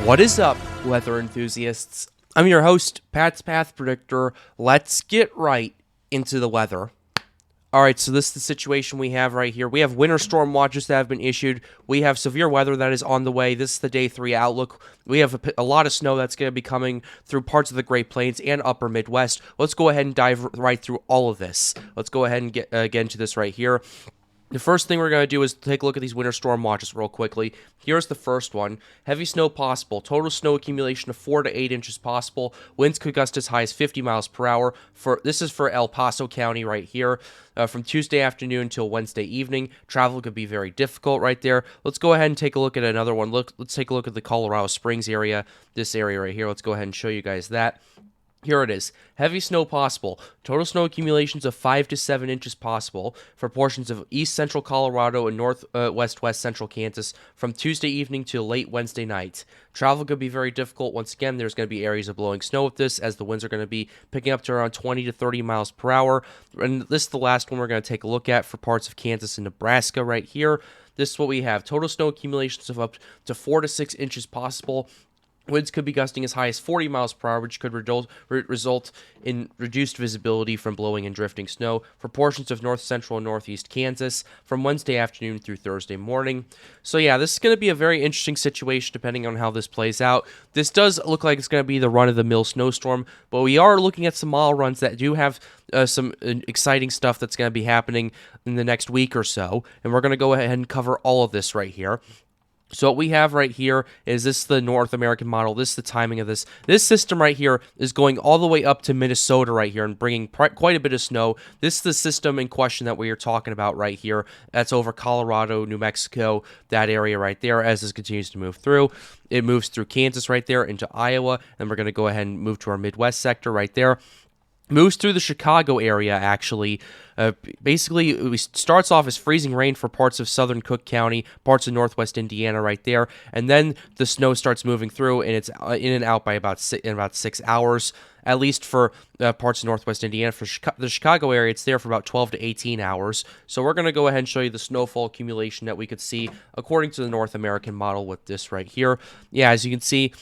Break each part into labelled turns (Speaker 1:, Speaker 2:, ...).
Speaker 1: What is up, weather enthusiasts? I'm your host, Pat's Path Predictor. Let's get right into the weather. Alright, so this is the situation we have right here. We have winter storm watches that have been issued. We have severe weather that is on the way. This is the day 3 outlook. We have a lot of snow that's going to be coming through parts of the Great Plains and upper Midwest. Let's go ahead and dive right through all of this. Let's go ahead and get into this right here. The first thing we're going to do is take a look at these winter storm watches real quickly. Here's the first one. Heavy snow possible. Total snow accumulation of 4 to 8 inches possible. Winds could gust as high as 50 miles per hour. This is for El Paso County right here. From Tuesday afternoon until Wednesday evening. Travel could be very difficult right there. Let's go ahead and take a look at another one. Let's take a look at the Colorado Springs area. This area right here. Let's go ahead and show you guys that. Here it is. Heavy snow possible. Total snow accumulations of 5 to 7 inches possible for portions of east central Colorado and west central Kansas from Tuesday evening to late Wednesday night. Travel could be very difficult. Once again, there's going to be areas of blowing snow with this, as the winds are going to be picking up to around 20 to 30 miles per hour. And this is the last one we're going to take a look at for parts of Kansas and Nebraska right here. This is what we have. Total snow accumulations of up to 4 to 6 inches possible. Winds could be gusting as high as 40 miles per hour, which could result in reduced visibility from blowing and drifting snow for portions of north central and northeast Kansas from Wednesday afternoon through Thursday morning. So yeah, this is going to be a very interesting situation depending on how this plays out. This does look like it's going to be the run-of-the-mill snowstorm, but we are looking at some mile runs that do have some exciting stuff that's going to be happening in the next week or so, and we're going to go ahead and cover all of this right here. So what we have right here is this the North American model. This is the timing of this. This system right here is going all the way up to Minnesota right here and bringing quite a bit of snow. This is the system in question that we are talking about right here. That's over Colorado, New Mexico, that area right there as this continues to move through. It moves through Kansas right there into Iowa, and we're going to go ahead and move to our Midwest sector right there. Moves through the Chicago area, actually. Basically, it starts off as freezing rain for parts of southern Cook County, parts of northwest Indiana right there, and then the snow starts moving through, and it's in and out by about 6 hours, at least for parts of northwest Indiana. For the Chicago area, it's there for about 12 to 18 hours. So we're going to go ahead and show you the snowfall accumulation that we could see according to the North American model with this right here. Yeah, as you can see,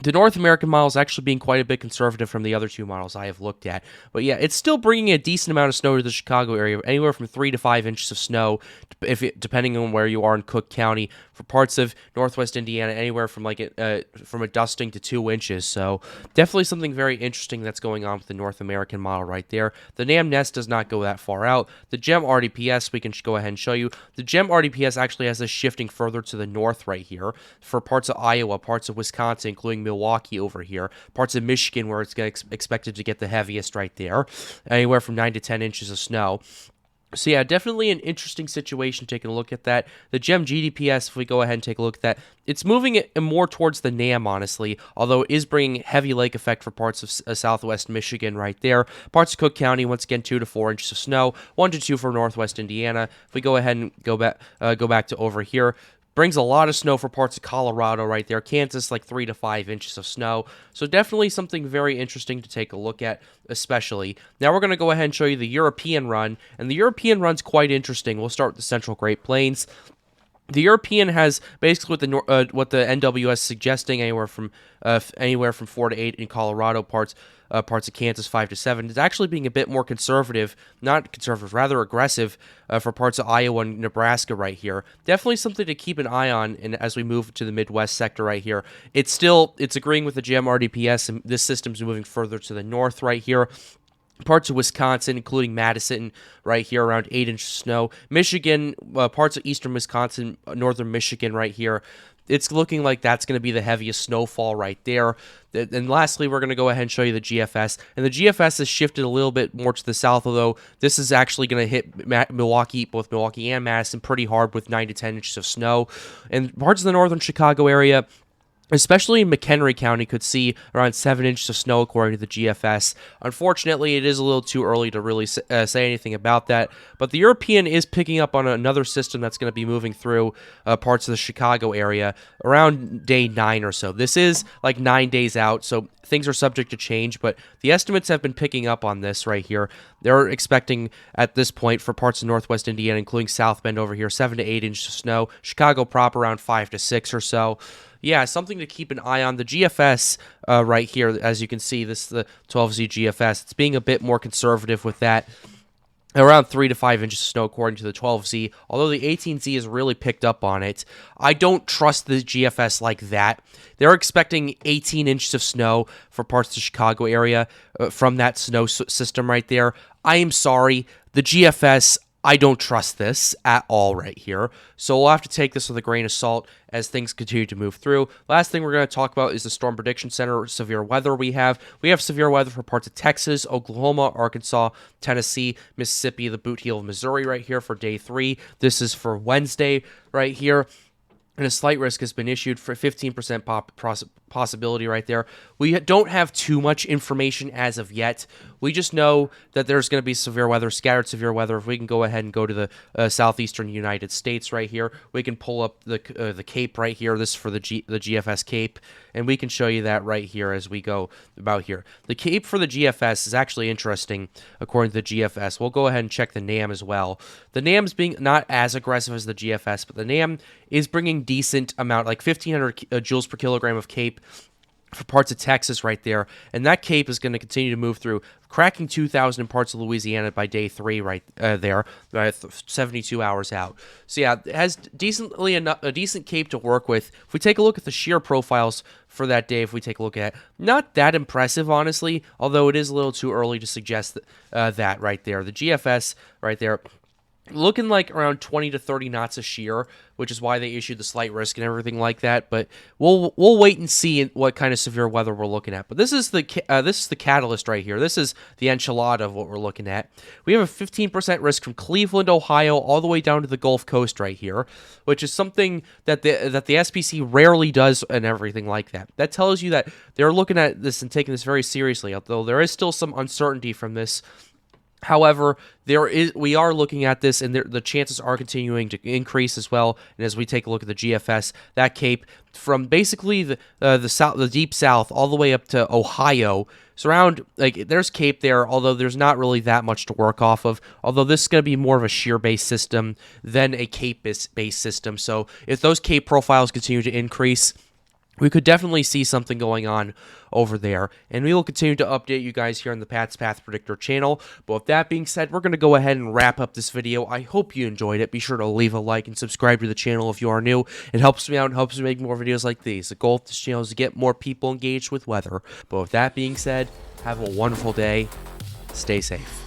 Speaker 1: the North American model is actually being quite a bit conservative from the other two models I have looked at. But yeah, it's still bringing a decent amount of snow to the Chicago area, anywhere from 3 to 5 inches of snow, depending on where you are in Cook County. For parts of northwest Indiana, anywhere from from a dusting to 2 inches. So definitely something very interesting that's going on with the North American model right there. The NAM Nest does not go that far out. The GEM RDPS, we can go ahead and show you. The GEM RDPS actually has this shifting further to the north right here for parts of Iowa, parts of Wisconsin, including Milwaukee over here, parts of Michigan where it's expected to get the heaviest right there, anywhere from 9 to 10 inches of snow. So yeah, definitely an interesting situation taking a look at that. The GEM GDPS, if we go ahead and take a look at that, it's moving it more towards the NAM, honestly, although it is bringing heavy lake effect for parts of southwest Michigan right there. Parts of Cook County, once again, 2 to 4 inches of snow, 1 to 2 for northwest Indiana. If we go ahead and go back to over here, brings a lot of snow for parts of Colorado right there. Kansas, like 3 to 5 inches of snow. So definitely something very interesting to take a look at, especially. Now we're going to go ahead and show you the European run. And the European run's quite interesting. We'll start with the Central Great Plains. The European has basically what the NWS is suggesting, anywhere from 4 to 8 in Colorado, parts of Kansas 5 to 7. It's actually being a bit more conservative, not conservative, rather aggressive for parts of Iowa and Nebraska right here. Definitely something to keep an eye on, and as we move to the Midwest sector right here, it's agreeing with the GEM RDPS, and this system's moving further to the north right here. Parts of Wisconsin, including Madison, right here, around 8 inches of snow. Michigan, parts of eastern Wisconsin, northern Michigan right here. It's looking like that's going to be the heaviest snowfall right there. And lastly, we're going to go ahead and show you the GFS. And the GFS has shifted a little bit more to the south, although this is actually going to hit Milwaukee, both Milwaukee and Madison, pretty hard with 9 to 10 inches of snow. And parts of the northern Chicago area, especially in McHenry County, could see around 7 inches of snow according to the GFS. Unfortunately, it is a little too early to really say anything about that, but the European is picking up on another system that's going to be moving through parts of the Chicago area around day 9 or so. This is like 9 days out, so things are subject to change, but the estimates have been picking up on this right here. They're expecting at this point for parts of northwest Indiana, including South Bend over here, 7 to 8 inches of snow. Chicago proper around 5 to 6 or so. yeah, something to keep an eye on. The GFS right here, as you can see, this is the 12Z GFS. It's being a bit more conservative with that. Around 3 to 5 inches of snow according to the 12Z, although the 18Z has really picked up on it. I don't trust the GFS like that. They're expecting 18 inches of snow for parts of the Chicago area from that snow system right there. I am sorry, the GFS, I don't trust this at all right here. So we'll have to take this with a grain of salt as things continue to move through. Last thing we're going to talk about is the Storm Prediction Center severe weather we have. We have severe weather for parts of Texas, Oklahoma, Arkansas, Tennessee, Mississippi, the boot heel of Missouri right here for day 3. This is for Wednesday right here. And a slight risk has been issued for 15% possibility right there. We don't have too much information as of yet. We just know that there's going to be severe weather, scattered severe weather. If we can go ahead and go to the southeastern United States right here, we can pull up the Cape right here. This is for the GFS Cape, and we can show you that right here as we go about here. The Cape for the GFS is actually interesting according to the GFS. We'll go ahead and check the NAM as well. The NAM's being not as aggressive as the GFS, but the NAM is bringing decent amount, like 1,500 joules per kilogram of Cape for parts of Texas right there, and that Cape is going to continue to move through, cracking 2,000 in parts of Louisiana by day 3 right there, 72 hours out. So yeah, it has a decent Cape to work with. If we take a look at the shear profiles for that day, if we take a look at it, not that impressive, honestly, although it is a little too early to suggest that right there. The GFS right there, looking like around 20 to 30 knots of shear, which is why they issued the slight risk and everything like that. But we'll wait and see what kind of severe weather we're looking at. But this is the catalyst right here. This is the enchilada of what we're looking at. We have a 15% risk from Cleveland, Ohio, all the way down to the Gulf Coast right here, which is something that the SPC rarely does and everything like that. That tells you that they're looking at this and taking this very seriously, although there is still some uncertainty from this. However, we are looking at this, and the chances are continuing to increase as well. And as we take a look at the GFS, that Cape from basically the deep south all the way up to Ohio, surround like there's Cape there, although there's not really that much to work off of. Although this is going to be more of a shear-based system than a Cape-based system. So if those Cape profiles continue to increase, we could definitely see something going on over there, and we will continue to update you guys here on the Pat's Path Predictor channel. But with that being said, we're going to go ahead and wrap up this video. I hope you enjoyed it. Be sure to leave a like and subscribe to the channel if you are new. It helps me out and helps me make more videos like these. The goal of this channel is to get more people engaged with weather. But with that being said, have a wonderful day. Stay safe.